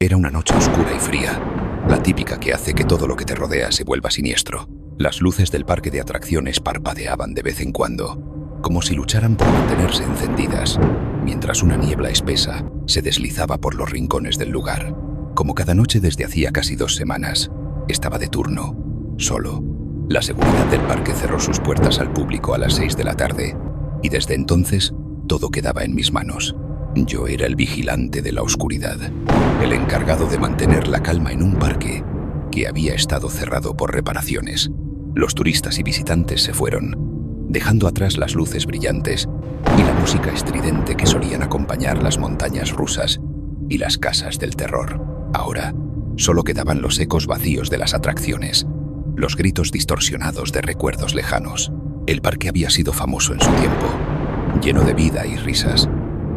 Era una noche oscura y fría, la típica que hace que todo lo que te rodea se vuelva siniestro. Las luces del parque de atracciones parpadeaban de vez en cuando, como si lucharan por mantenerse encendidas, mientras una niebla espesa se deslizaba por los rincones del lugar. Como cada noche desde hacía casi 2 semanas, estaba de turno, solo. La seguridad del parque cerró sus puertas al público a las 6 de la tarde, y desde entonces todo quedaba en mis manos. Yo era el vigilante de la oscuridad, el encargado de mantener la calma en un parque que había estado cerrado por reparaciones. Los turistas y visitantes se fueron, dejando atrás las luces brillantes y la música estridente que solían acompañar las montañas rusas y las casas del terror. Ahora, solo quedaban los ecos vacíos de las atracciones, los gritos distorsionados de recuerdos lejanos. El parque había sido famoso en su tiempo, lleno de vida y risas,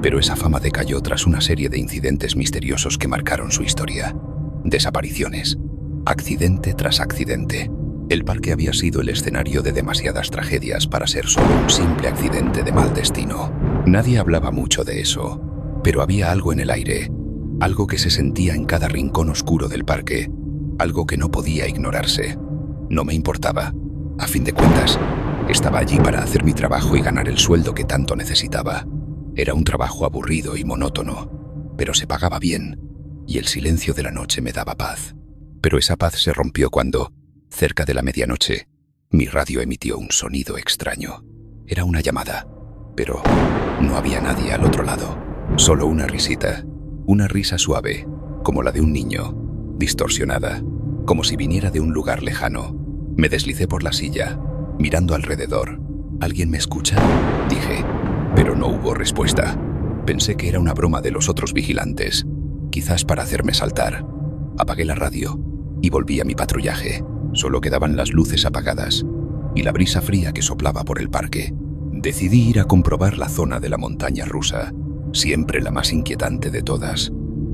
pero esa fama decayó tras una serie de incidentes misteriosos que marcaron su historia. Desapariciones, accidente tras accidente. El parque había sido el escenario de demasiadas tragedias para ser solo un simple accidente de mal destino. Nadie hablaba mucho de eso, pero había algo en el aire, algo que se sentía en cada rincón oscuro del parque, algo que no podía ignorarse. No me importaba. A fin de cuentas, estaba allí para hacer mi trabajo y ganar el sueldo que tanto necesitaba. Era un trabajo aburrido y monótono, pero se pagaba bien, y el silencio de la noche me daba paz. Pero esa paz se rompió cuando, cerca de la medianoche, mi radio emitió un sonido extraño. Era una llamada, pero no había nadie al otro lado. Solo una risita, una risa suave, como la de un niño, distorsionada, como si viniera de un lugar lejano. Me deslicé por la silla, mirando alrededor. ¿Alguien me escucha?, dije, pero no hubo respuesta. Pensé que era una broma de los otros vigilantes, quizás para hacerme saltar. Apagué la radio y volví a mi patrullaje. Solo quedaban las luces apagadas y la brisa fría que soplaba por el parque. Decidí ir a comprobar la zona de la montaña rusa, siempre la más inquietante de todas.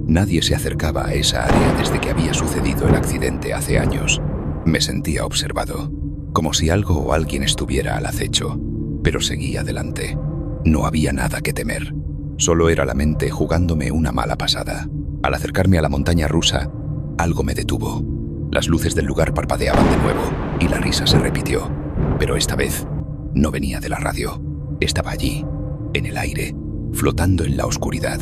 Nadie se acercaba a esa área desde que había sucedido el accidente hace años. Me sentía observado, como si algo o alguien estuviera al acecho, pero seguí adelante. No había nada que temer, solo era la mente jugándome una mala pasada. Al acercarme a la montaña rusa, algo me detuvo. Las luces del lugar parpadeaban de nuevo y la risa se repitió, pero esta vez no venía de la radio. Estaba allí, en el aire, flotando en la oscuridad.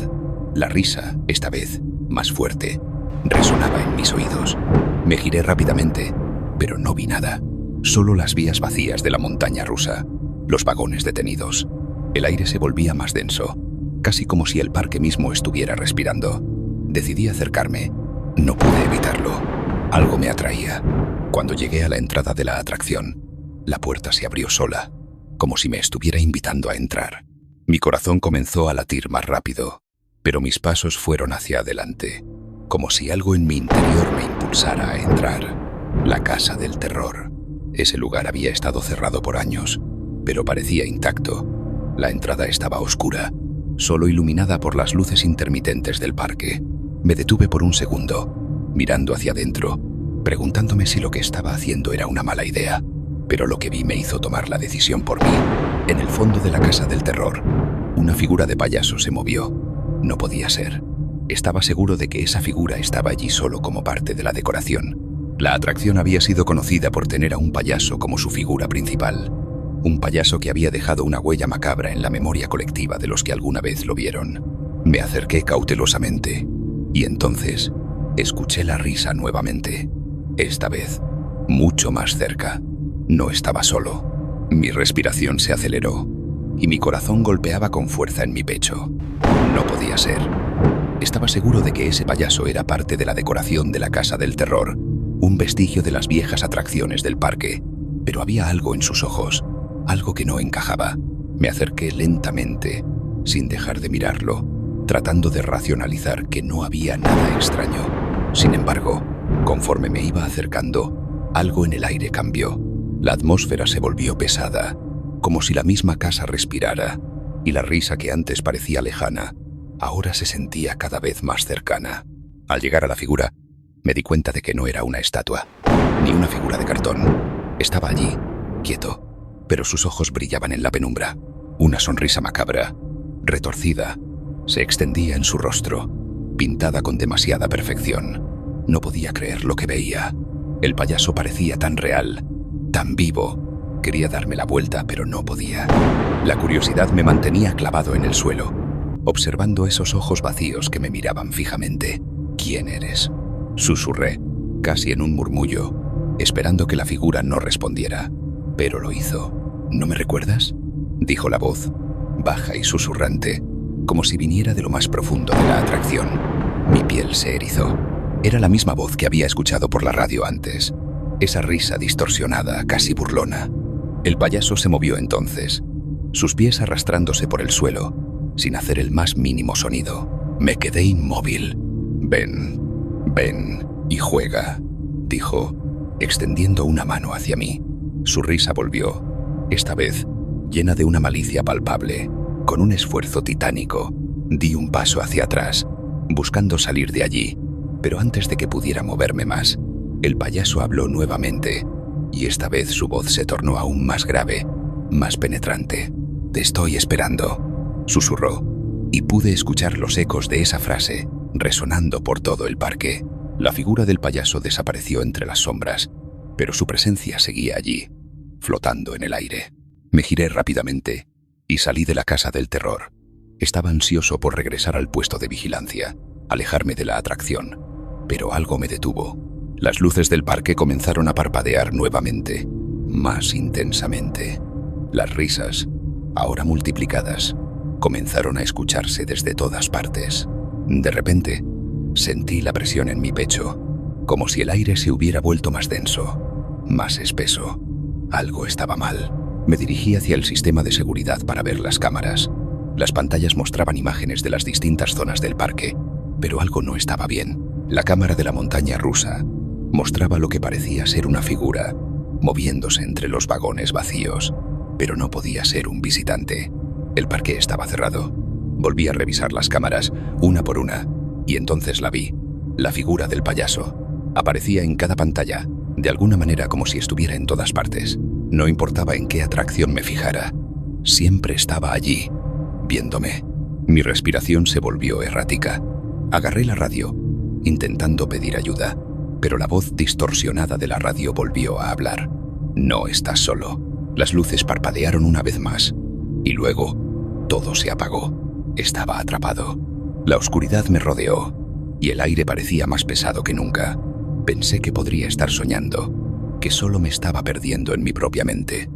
La risa, esta vez, más fuerte, resonaba en mis oídos. Me giré rápidamente, pero no vi nada. Solo las vías vacías de la montaña rusa, los vagones detenidos. El aire se volvía más denso, casi como si el parque mismo estuviera respirando. Decidí acercarme. No pude evitarlo. Algo me atraía. Cuando llegué a la entrada de la atracción, la puerta se abrió sola, como si me estuviera invitando a entrar. Mi corazón comenzó a latir más rápido, pero mis pasos fueron hacia adelante, como si algo en mi interior me impulsara a entrar. La casa del terror. Ese lugar había estado cerrado por años, pero parecía intacto. La entrada estaba oscura, solo iluminada por las luces intermitentes del parque. Me detuve por un segundo, mirando hacia adentro, preguntándome si lo que estaba haciendo era una mala idea. Pero lo que vi me hizo tomar la decisión por mí. En el fondo de la casa del terror, una figura de payaso se movió. No podía ser. Estaba seguro de que esa figura estaba allí solo como parte de la decoración. La atracción había sido conocida por tener a un payaso como su figura principal. Un payaso que había dejado una huella macabra en la memoria colectiva de los que alguna vez lo vieron. Me acerqué cautelosamente, y entonces escuché la risa nuevamente. Esta vez, mucho más cerca. No estaba solo. Mi respiración se aceleró, y mi corazón golpeaba con fuerza en mi pecho. No podía ser. Estaba seguro de que ese payaso era parte de la decoración de la casa del terror, un vestigio de las viejas atracciones del parque, pero había algo en sus ojos, algo que no encajaba. Me acerqué lentamente, sin dejar de mirarlo, tratando de racionalizar que no había nada extraño. Sin embargo, conforme me iba acercando, algo en el aire cambió. La atmósfera se volvió pesada, como si la misma casa respirara, y la risa que antes parecía lejana, ahora se sentía cada vez más cercana. Al llegar a la figura, me di cuenta de que no era una estatua, ni una figura de cartón. Estaba allí, quieto, pero sus ojos brillaban en la penumbra. Una sonrisa macabra, retorcida, se extendía en su rostro, pintada con demasiada perfección. No podía creer lo que veía. El payaso parecía tan real, tan vivo. Quería darme la vuelta, pero no podía. La curiosidad me mantenía clavado en el suelo, observando esos ojos vacíos que me miraban fijamente. ¿Quién eres?, susurré, casi en un murmullo, esperando que la figura no respondiera. Pero lo hizo. ¿No me recuerdas?, dijo la voz, baja y susurrante, como si viniera de lo más profundo de la atracción. Mi piel se erizó. Era la misma voz que había escuchado por la radio antes. Esa risa distorsionada, casi burlona. El payaso se movió entonces, sus pies arrastrándose por el suelo, sin hacer el más mínimo sonido. Me quedé inmóvil. Ven y juega, dijo, extendiendo una mano hacia mí. Su risa volvió, esta vez llena de una malicia palpable. Con un esfuerzo titánico, di un paso hacia atrás, buscando salir de allí, pero antes de que pudiera moverme más, el payaso habló nuevamente, y esta vez su voz se tornó aún más grave, más penetrante. «Te estoy esperando», susurró, y pude escuchar los ecos de esa frase resonando por todo el parque. La figura del payaso desapareció entre las sombras, pero su presencia seguía allí, flotando en el aire. Me giré rápidamente y salí de la casa del terror. Estaba ansioso por regresar al puesto de vigilancia, alejarme de la atracción, pero algo me detuvo. Las luces del parque comenzaron a parpadear nuevamente, más intensamente. Las risas, ahora multiplicadas, comenzaron a escucharse desde todas partes. De repente, sentí la presión en mi pecho, como si el aire se hubiera vuelto más denso, más espeso. Algo estaba mal. Me dirigí hacia el sistema de seguridad para ver las cámaras. Las pantallas mostraban imágenes de las distintas zonas del parque, pero algo no estaba bien. La cámara de la montaña rusa mostraba lo que parecía ser una figura, moviéndose entre los vagones vacíos, pero no podía ser un visitante. El parque estaba cerrado. Volví a revisar las cámaras, una por una, y entonces la vi. La figura del payaso aparecía en cada pantalla, de alguna manera como si estuviera en todas partes. No importaba en qué atracción me fijara, siempre estaba allí, viéndome. Mi respiración se volvió errática. Agarré la radio, intentando pedir ayuda, pero la voz distorsionada de la radio volvió a hablar. «No estás solo». Las luces parpadearon una vez más, y luego todo se apagó. Estaba atrapado. La oscuridad me rodeó, y el aire parecía más pesado que nunca. Pensé que podría estar soñando, que solo me estaba perdiendo en mi propia mente.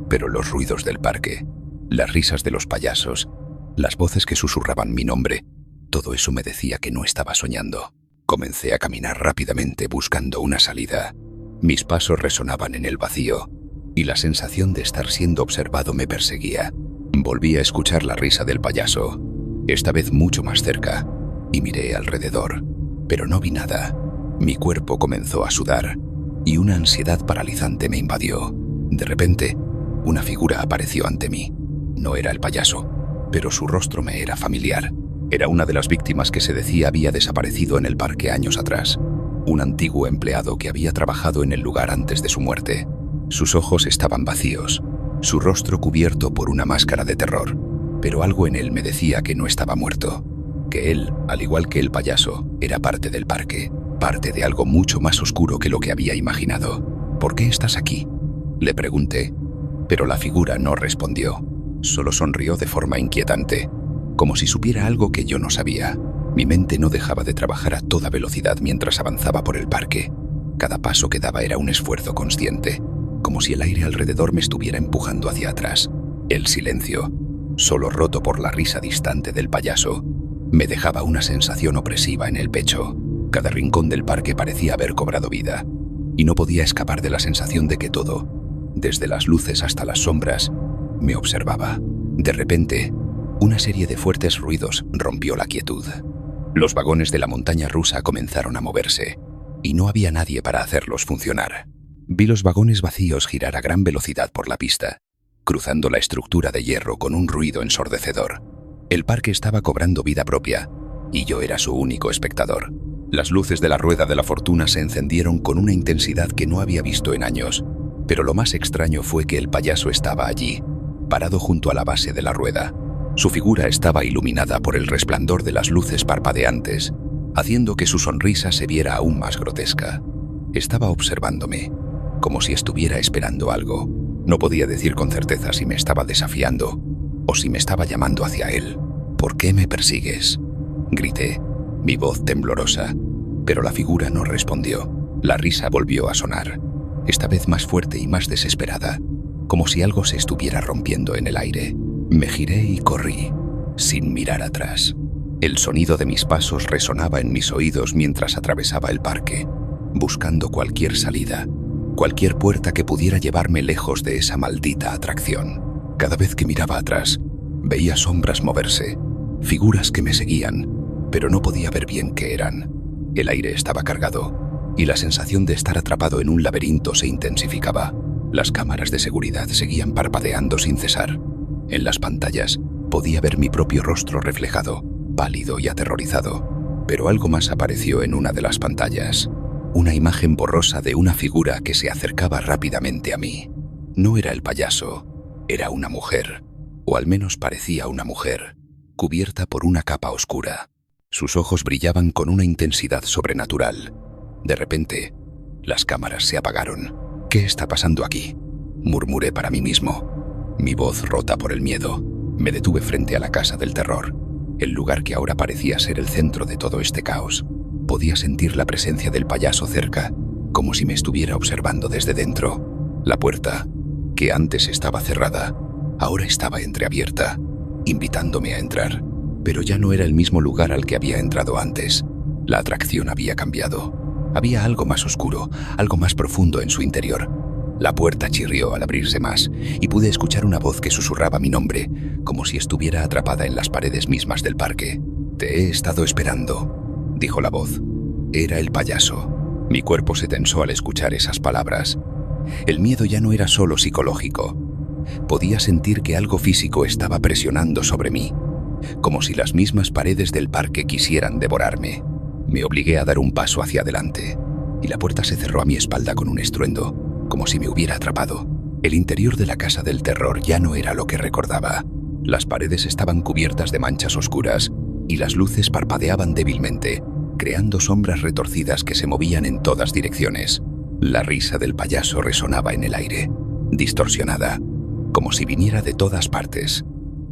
Pero los ruidos del parque, las risas de los payasos, las voces que susurraban mi nombre, todo eso me decía que no estaba soñando. Comencé a caminar rápidamente buscando una salida. Mis pasos resonaban en el vacío, y la sensación de estar siendo observado me perseguía. Volví a escuchar la risa del payaso, esta vez mucho más cerca, y miré alrededor, pero no vi nada. Mi cuerpo comenzó a sudar, y una ansiedad paralizante me invadió. De repente, una figura apareció ante mí. No era el payaso, pero su rostro me era familiar. Era una de las víctimas que se decía había desaparecido en el parque años atrás. Un antiguo empleado que había trabajado en el lugar antes de su muerte. Sus ojos estaban vacíos, su rostro cubierto por una máscara de terror, pero algo en él me decía que no estaba muerto, que él, al igual que el payaso, era parte del parque, parte de algo mucho más oscuro que lo que había imaginado. «¿Por qué estás aquí?», le pregunté, pero la figura no respondió, solo sonrió de forma inquietante, como si supiera algo que yo no sabía. Mi mente no dejaba de trabajar a toda velocidad mientras avanzaba por el parque. Cada paso que daba era un esfuerzo consciente, como si el aire alrededor me estuviera empujando hacia atrás. El silencio, solo roto por la risa distante del payaso, me dejaba una sensación opresiva en el pecho. Cada rincón del parque parecía haber cobrado vida, y no podía escapar de la sensación de que todo, desde las luces hasta las sombras, me observaba. De repente, una serie de fuertes ruidos rompió la quietud. Los vagones de la montaña rusa comenzaron a moverse, y no había nadie para hacerlos funcionar. Vi los vagones vacíos girar a gran velocidad por la pista, cruzando la estructura de hierro con un ruido ensordecedor. El parque estaba cobrando vida propia, y yo era su único espectador. Las luces de la rueda de la fortuna se encendieron con una intensidad que no había visto en años, pero lo más extraño fue que el payaso estaba allí, parado junto a la base de la rueda. Su figura estaba iluminada por el resplandor de las luces parpadeantes, haciendo que su sonrisa se viera aún más grotesca. Estaba observándome, como si estuviera esperando algo. No podía decir con certeza si me estaba desafiando o si me estaba llamando hacia él. «¿Por qué me persigues?», grité, mi voz temblorosa, pero la figura no respondió. La risa volvió a sonar, esta vez más fuerte y más desesperada, como si algo se estuviera rompiendo en el aire. Me giré y corrí, sin mirar atrás. El sonido de mis pasos resonaba en mis oídos mientras atravesaba el parque, buscando cualquier salida, cualquier puerta que pudiera llevarme lejos de esa maldita atracción. Cada vez que miraba atrás, veía sombras moverse, figuras que me seguían, pero no podía ver bien qué eran. El aire estaba cargado y la sensación de estar atrapado en un laberinto se intensificaba. Las cámaras de seguridad seguían parpadeando sin cesar. En las pantallas podía ver mi propio rostro reflejado, pálido y aterrorizado. Pero algo más apareció en una de las pantallas. Una imagen borrosa de una figura que se acercaba rápidamente a mí. No era el payaso, era una mujer, o al menos parecía una mujer, cubierta por una capa oscura. Sus ojos brillaban con una intensidad sobrenatural. De repente, las cámaras se apagaron. «¿Qué está pasando aquí?», murmuré para mí mismo. Mi voz rota por el miedo. Me detuve frente a la casa del terror, el lugar que ahora parecía ser el centro de todo este caos. Podía sentir la presencia del payaso cerca, como si me estuviera observando desde dentro. La puerta, que antes estaba cerrada, ahora estaba entreabierta, invitándome a entrar. Pero ya no era el mismo lugar al que había entrado antes. La atracción había cambiado. Había algo más oscuro, algo más profundo en su interior. La puerta chirrió al abrirse más y pude escuchar una voz que susurraba mi nombre, como si estuviera atrapada en las paredes mismas del parque. «Te he estado esperando», dijo la voz. Era el payaso. Mi cuerpo se tensó al escuchar esas palabras. El miedo ya no era solo psicológico. Podía sentir que algo físico estaba presionando sobre mí, como si las mismas paredes del parque quisieran devorarme. Me obligué a dar un paso hacia adelante, y la puerta se cerró a mi espalda con un estruendo, como si me hubiera atrapado. El interior de la casa del terror ya no era lo que recordaba. Las paredes estaban cubiertas de manchas oscuras, y las luces parpadeaban débilmente, creando sombras retorcidas que se movían en todas direcciones. La risa del payaso resonaba en el aire, distorsionada, como si viniera de todas partes.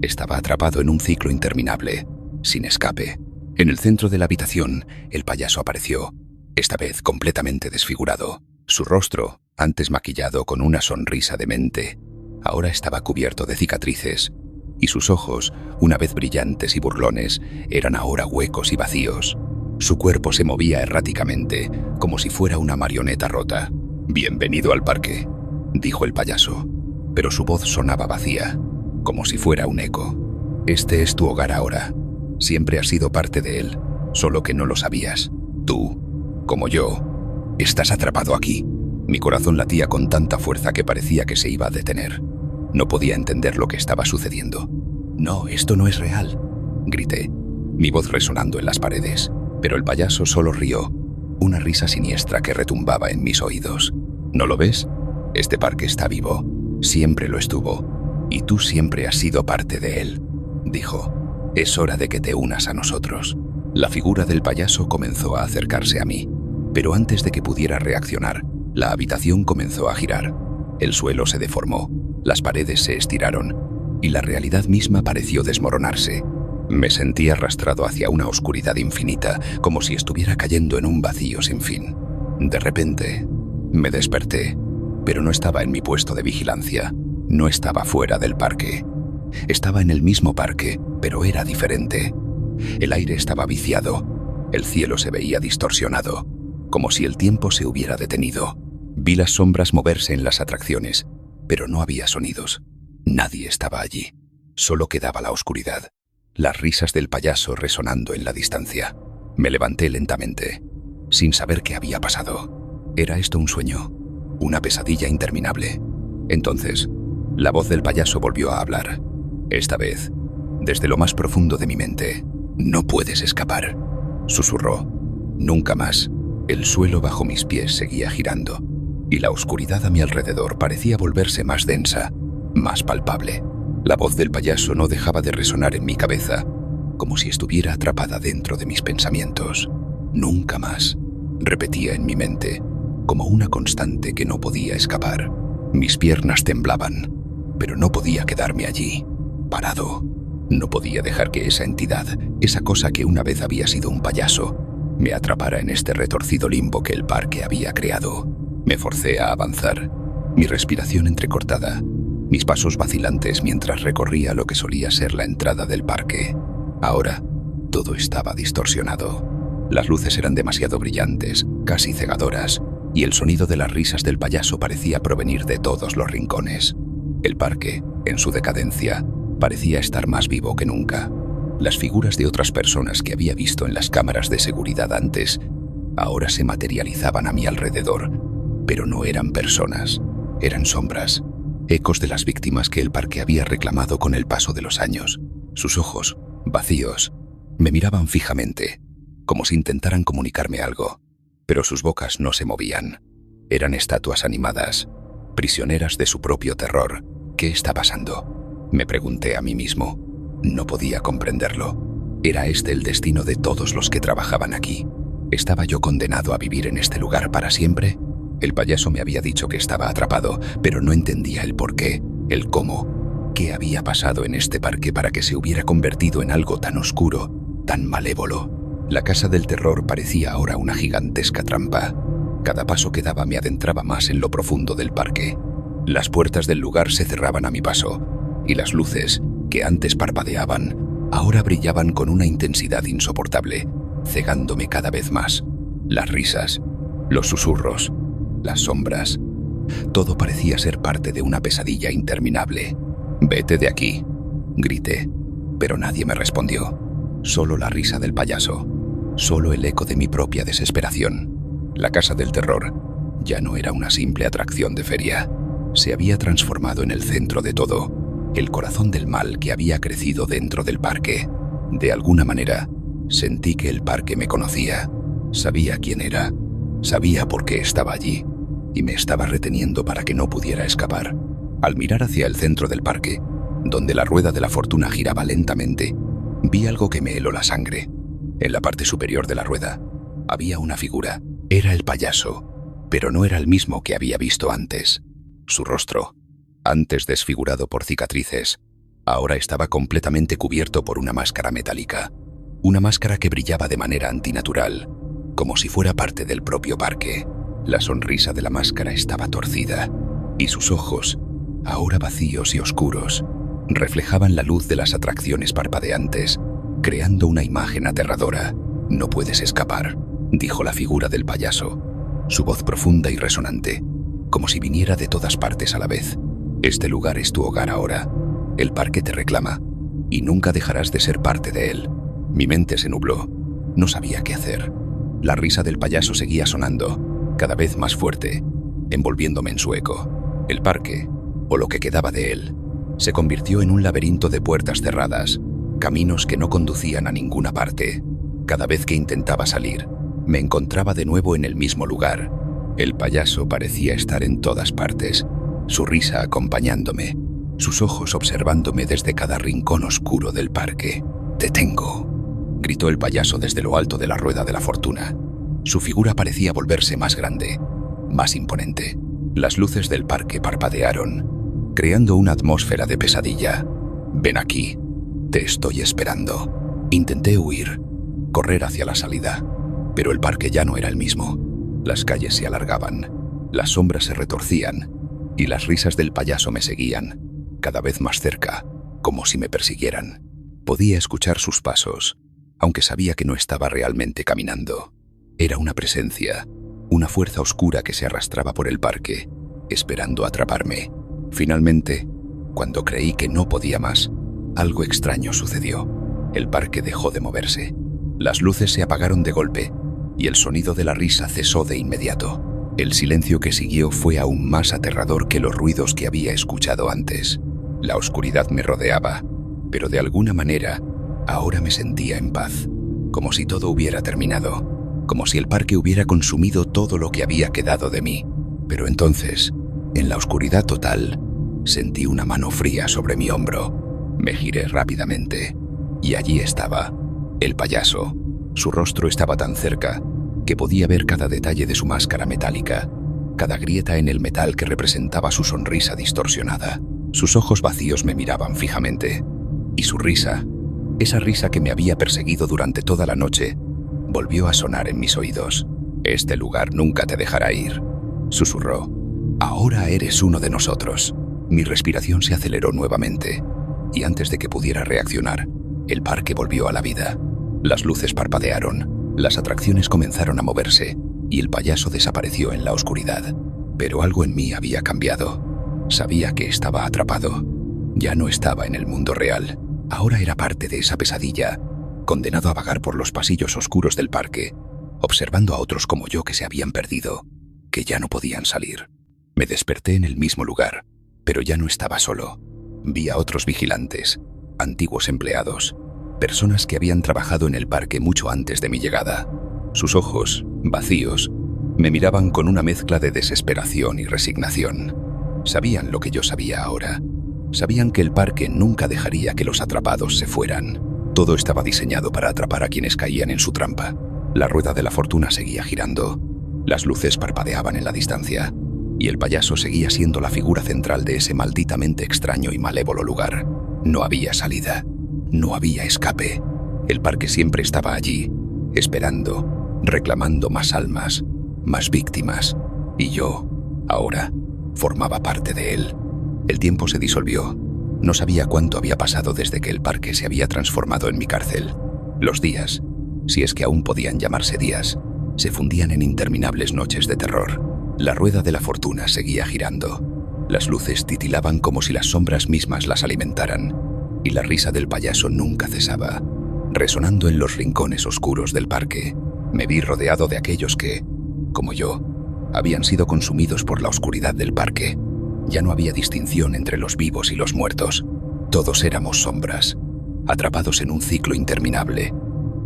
Estaba atrapado en un ciclo interminable, sin escape. En el centro de la habitación, el payaso apareció, esta vez completamente desfigurado. Su rostro, antes maquillado con una sonrisa demente, ahora estaba cubierto de cicatrices, y sus ojos, una vez brillantes y burlones, eran ahora huecos y vacíos. Su cuerpo se movía erráticamente, como si fuera una marioneta rota. «Bienvenido al parque», dijo el payaso, pero su voz sonaba vacía, como si fuera un eco. «Este es tu hogar ahora. Siempre has sido parte de él, solo que no lo sabías. Tú, como yo, estás atrapado aquí». Mi corazón latía con tanta fuerza que parecía que se iba a detener. No podía entender lo que estaba sucediendo. «No, esto no es real», grité, mi voz resonando en las paredes. Pero el payaso solo rió, una risa siniestra que retumbaba en mis oídos. «¿No lo ves? Este parque está vivo. Siempre lo estuvo. Y tú siempre has sido parte de él», dijo. «Es hora de que te unas a nosotros». La figura del payaso comenzó a acercarse a mí, pero antes de que pudiera reaccionar, la habitación comenzó a girar. El suelo se deformó, las paredes se estiraron, y la realidad misma pareció desmoronarse. Me sentí arrastrado hacia una oscuridad infinita, como si estuviera cayendo en un vacío sin fin. De repente, me desperté, pero no estaba en mi puesto de vigilancia. No estaba fuera del parque. Estaba en el mismo parque, pero era diferente. El aire estaba viciado, el cielo se veía distorsionado, como si el tiempo se hubiera detenido. Vi las sombras moverse en las atracciones, pero no había sonidos. Nadie estaba allí. Solo quedaba la oscuridad, las risas del payaso resonando en la distancia. Me levanté lentamente, sin saber qué había pasado. ¿Era esto un sueño? ¿Una pesadilla interminable? Entonces, la voz del payaso volvió a hablar. Esta vez, desde lo más profundo de mi mente. «No puedes escapar», susurró. «Nunca más». El suelo bajo mis pies seguía girando, y la oscuridad a mi alrededor parecía volverse más densa, más palpable. La voz del payaso no dejaba de resonar en mi cabeza, como si estuviera atrapada dentro de mis pensamientos. Nunca más, repetía en mi mente, como una constante que no podía escapar. Mis piernas temblaban, pero no podía quedarme allí, parado. No podía dejar que esa entidad, esa cosa que una vez había sido un payaso, me atrapara en este retorcido limbo que el parque había creado. Me forcé a avanzar, mi respiración entrecortada, mis pasos vacilantes mientras recorría lo que solía ser la entrada del parque. Ahora, todo estaba distorsionado. Las luces eran demasiado brillantes, casi cegadoras, y el sonido de las risas del payaso parecía provenir de todos los rincones. El parque, en su decadencia, parecía estar más vivo que nunca. Las figuras de otras personas que había visto en las cámaras de seguridad antes, ahora se materializaban a mi alrededor, pero no eran personas, eran sombras, ecos de las víctimas que el parque había reclamado con el paso de los años. Sus ojos, vacíos, me miraban fijamente, como si intentaran comunicarme algo, pero sus bocas no se movían. Eran estatuas animadas, prisioneras de su propio terror. ¿Qué está pasando?, me pregunté a mí mismo. No podía comprenderlo. ¿Era este el destino de todos los que trabajaban aquí? ¿Estaba yo condenado a vivir en este lugar para siempre? El payaso me había dicho que estaba atrapado, pero no entendía el por qué, el cómo. ¿Qué había pasado en este parque para que se hubiera convertido en algo tan oscuro, tan malévolo? La casa del terror parecía ahora una gigantesca trampa. Cada paso que daba me adentraba más en lo profundo del parque. Las puertas del lugar se cerraban a mi paso, y las luces, que antes parpadeaban, ahora brillaban con una intensidad insoportable, cegándome cada vez más. Las risas, los susurros, las sombras, todo parecía ser parte de una pesadilla interminable. «Vete de aquí», grité, pero nadie me respondió. Solo la risa del payaso, solo el eco de mi propia desesperación. La casa del terror ya no era una simple atracción de feria. Se había transformado en el centro de todo, el corazón del mal que había crecido dentro del parque. De alguna manera, sentí que el parque me conocía, sabía quién era, sabía por qué estaba allí, y me estaba reteniendo para que no pudiera escapar. Al mirar hacia el centro del parque, donde la rueda de la fortuna giraba lentamente, vi algo que me heló la sangre. En la parte superior de la rueda había una figura. Era el payaso, pero no era el mismo que había visto antes. Su rostro, antes desfigurado por cicatrices, ahora estaba completamente cubierto por una máscara metálica. Una máscara que brillaba de manera antinatural, como si fuera parte del propio parque. La sonrisa de la máscara estaba torcida, y sus ojos, ahora vacíos y oscuros, reflejaban la luz de las atracciones parpadeantes, creando una imagen aterradora. «No puedes escapar», dijo la figura del payaso, su voz profunda y resonante, como si viniera de todas partes a la vez. «Este lugar es tu hogar ahora. El parque te reclama, y nunca dejarás de ser parte de él». Mi mente se nubló. No sabía qué hacer. La risa del payaso seguía sonando, cada vez más fuerte, envolviéndome en su eco. El parque, o lo que quedaba de él, se convirtió en un laberinto de puertas cerradas, caminos que no conducían a ninguna parte. Cada vez que intentaba salir, me encontraba de nuevo en el mismo lugar. El payaso parecía estar en todas partes, su risa acompañándome, sus ojos observándome desde cada rincón oscuro del parque. «Te tengo», gritó el payaso desde lo alto de la rueda de la fortuna. Su figura parecía volverse más grande, más imponente. Las luces del parque parpadearon, creando una atmósfera de pesadilla. «Ven aquí, te estoy esperando». Intenté huir, correr hacia la salida, pero el parque ya no era el mismo. Las calles se alargaban, las sombras se retorcían, y las risas del payaso me seguían, cada vez más cerca, como si me persiguieran. Podía escuchar sus pasos, aunque sabía que no estaba realmente caminando. Era una presencia, una fuerza oscura que se arrastraba por el parque, esperando atraparme. Finalmente, cuando creí que no podía más, algo extraño sucedió. El parque dejó de moverse. Las luces se apagaron de golpe, y el sonido de la risa cesó de inmediato. El silencio que siguió fue aún más aterrador que los ruidos que había escuchado antes. La oscuridad me rodeaba, pero de alguna manera, ahora me sentía en paz, como si todo hubiera terminado, como si el parque hubiera consumido todo lo que había quedado de mí. Pero entonces, en la oscuridad total, sentí una mano fría sobre mi hombro. Me giré rápidamente, y allí estaba, el payaso, Su rostro estaba tan cerca que podía ver cada detalle de su máscara metálica, cada grieta en el metal que representaba su sonrisa distorsionada. Sus ojos vacíos me miraban fijamente, y su risa, esa risa que me había perseguido durante toda la noche, volvió a sonar en mis oídos. «Este lugar nunca te dejará ir», susurró. «Ahora eres uno de nosotros». Mi respiración se aceleró nuevamente, y antes de que pudiera reaccionar, el parque volvió a la vida. Las luces parpadearon, las atracciones comenzaron a moverse, y el payaso desapareció en la oscuridad. Pero algo en mí había cambiado. Sabía que estaba atrapado. Ya no estaba en el mundo real. Ahora era parte de esa pesadilla, condenado a vagar por los pasillos oscuros del parque, observando a otros como yo que se habían perdido, que ya no podían salir. Me desperté en el mismo lugar, pero ya no estaba solo. Vi a otros vigilantes, antiguos empleados, personas que habían trabajado en el parque mucho antes de mi llegada. Sus ojos, vacíos, me miraban con una mezcla de desesperación y resignación. Sabían lo que yo sabía ahora. Sabían que el parque nunca dejaría que los atrapados se fueran. Todo estaba diseñado para atrapar a quienes caían en su trampa. La rueda de la fortuna seguía girando. Las luces parpadeaban en la distancia, y el payaso seguía siendo la figura central de ese malditamente extraño y malévolo lugar. No había salida. No había escape. El parque siempre estaba allí, esperando, reclamando más almas, más víctimas. Y yo, ahora, formaba parte de él. El tiempo se disolvió. No sabía cuánto había pasado desde que el parque se había transformado en mi cárcel. Los días, si es que aún podían llamarse días, se fundían en interminables noches de terror. La rueda de la fortuna seguía girando. Las luces titilaban como si las sombras mismas las alimentaran, y la risa del payaso nunca cesaba, resonando en los rincones oscuros del parque. Me vi rodeado de aquellos que, como yo, habían sido consumidos por la oscuridad del parque. Ya no había distinción entre los vivos y los muertos. Todos éramos sombras, atrapados en un ciclo interminable,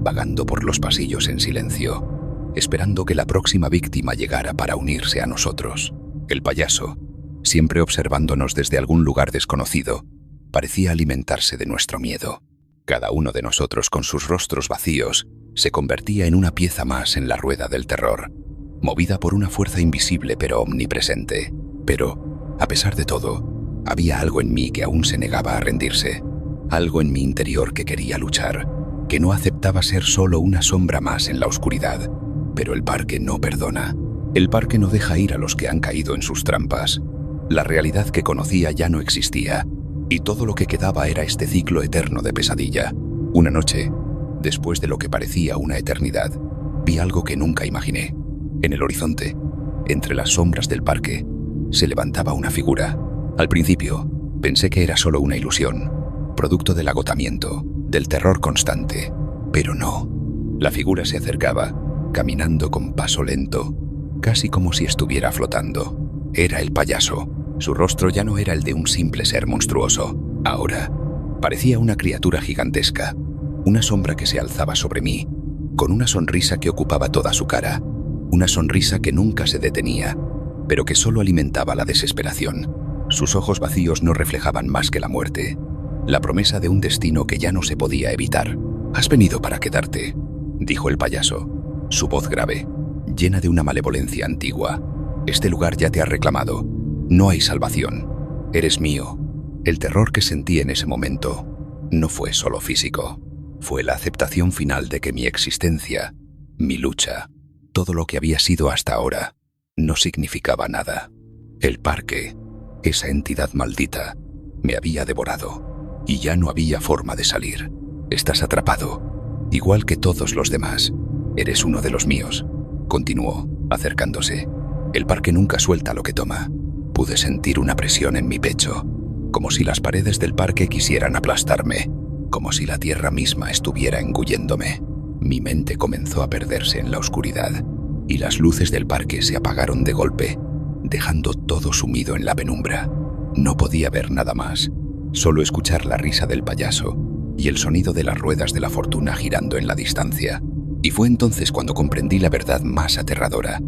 vagando por los pasillos en silencio, esperando que la próxima víctima llegara para unirse a nosotros. El payaso, siempre observándonos desde algún lugar desconocido, parecía alimentarse de nuestro miedo. Cada uno de nosotros, con sus rostros vacíos, se convertía en una pieza más en la rueda del terror, movida por una fuerza invisible pero omnipresente. Pero, a pesar de todo, había algo en mí que aún se negaba a rendirse, algo en mi interior que quería luchar, que no aceptaba ser solo una sombra más en la oscuridad. Pero el parque no perdona. El parque no deja ir a los que han caído en sus trampas. La realidad que conocía ya no existía, y todo lo que quedaba era este ciclo eterno de pesadilla. Una noche, después de lo que parecía una eternidad, vi algo que nunca imaginé. En el horizonte, entre las sombras del parque, se levantaba una figura. Al principio, pensé que era solo una ilusión, producto del agotamiento, del terror constante. Pero no. La figura se acercaba, caminando con paso lento, casi como si estuviera flotando. Era el payaso. Su rostro ya no era el de un simple ser monstruoso. Ahora, parecía una criatura gigantesca, una sombra que se alzaba sobre mí, con una sonrisa que ocupaba toda su cara, una sonrisa que nunca se detenía, pero que solo alimentaba la desesperación. Sus ojos vacíos no reflejaban más que la muerte, la promesa de un destino que ya no se podía evitar. «Has venido para quedarte», dijo el payaso, su voz grave, llena de una malevolencia antigua. «Este lugar ya te ha reclamado. No hay salvación. Eres mío». El terror que sentí en ese momento no fue solo físico. Fue la aceptación final de que mi existencia, mi lucha, todo lo que había sido hasta ahora, no significaba nada. El parque, esa entidad maldita, me había devorado, y ya no había forma de salir. «Estás atrapado, igual que todos los demás. Eres uno de los míos», continuó, acercándose. «El parque nunca suelta lo que toma». Pude sentir una presión en mi pecho, como si las paredes del parque quisieran aplastarme, como si la tierra misma estuviera engulléndome. Mi mente comenzó a perderse en la oscuridad, y las luces del parque se apagaron de golpe, dejando todo sumido en la penumbra. No podía ver nada más, solo escuchar la risa del payaso y el sonido de las ruedas de la fortuna girando en la distancia. Y fue entonces cuando comprendí la verdad más aterradora.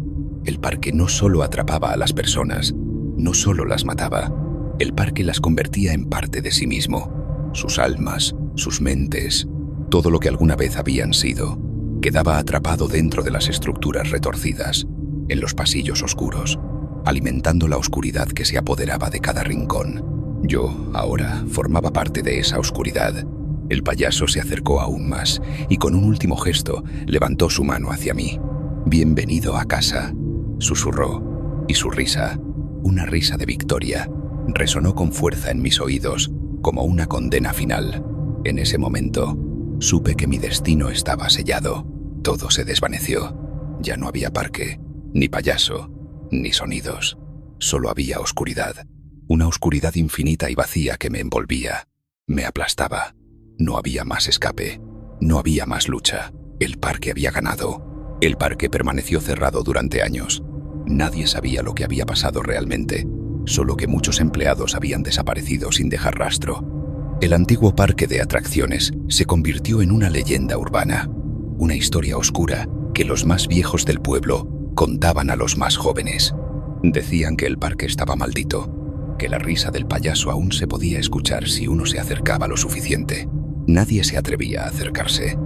El parque no solo atrapaba a las personas, no solo las mataba, el parque las convertía en parte de sí mismo, sus almas, sus mentes, todo lo que alguna vez habían sido. quedaba atrapado dentro de las estructuras retorcidas, en los pasillos oscuros, alimentando la oscuridad que se apoderaba de cada rincón. Yo, ahora, formaba parte de esa oscuridad. El payaso se acercó aún más y con un último gesto levantó su mano hacia mí. «Bienvenido a casa», susurró, y su risa, una risa de victoria, resonó con fuerza en mis oídos, como una condena final. En ese momento, supe que mi destino estaba sellado. Todo se desvaneció. Ya no había parque, ni payaso, ni sonidos. Solo había oscuridad. Una oscuridad infinita y vacía que me envolvía, me aplastaba. No había más escape, no había más lucha. El parque había ganado. El parque permaneció cerrado durante años. Nadie sabía lo que había pasado realmente, solo que muchos empleados habían desaparecido sin dejar rastro. El antiguo parque de atracciones se convirtió en una leyenda urbana, una historia oscura que los más viejos del pueblo contaban a los más jóvenes. Decían que el parque estaba maldito, que la risa del payaso aún se podía escuchar si uno se acercaba lo suficiente. Nadie se atrevía a acercarse,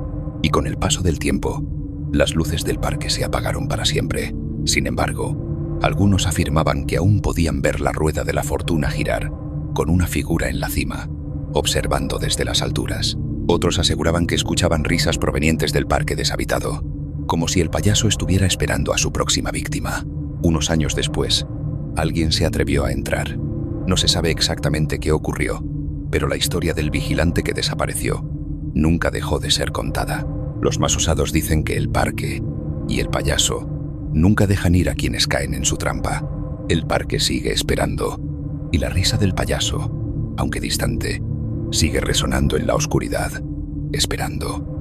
y con el paso del tiempo, las luces del parque se apagaron para siempre. Sin embargo, algunos afirmaban que aún podían ver la rueda de la fortuna girar, con una figura en la cima, observando desde las alturas. Otros aseguraban que escuchaban risas provenientes del parque deshabitado, como si el payaso estuviera esperando a su próxima víctima. Unos años después, alguien se atrevió a entrar. No se sabe exactamente qué ocurrió, pero la historia del vigilante que desapareció nunca dejó de ser contada. Los más osados dicen que el parque y el payaso nunca dejan ir a quienes caen en su trampa. El parque sigue esperando, y la risa del payaso, aunque distante, sigue resonando en la oscuridad, esperando.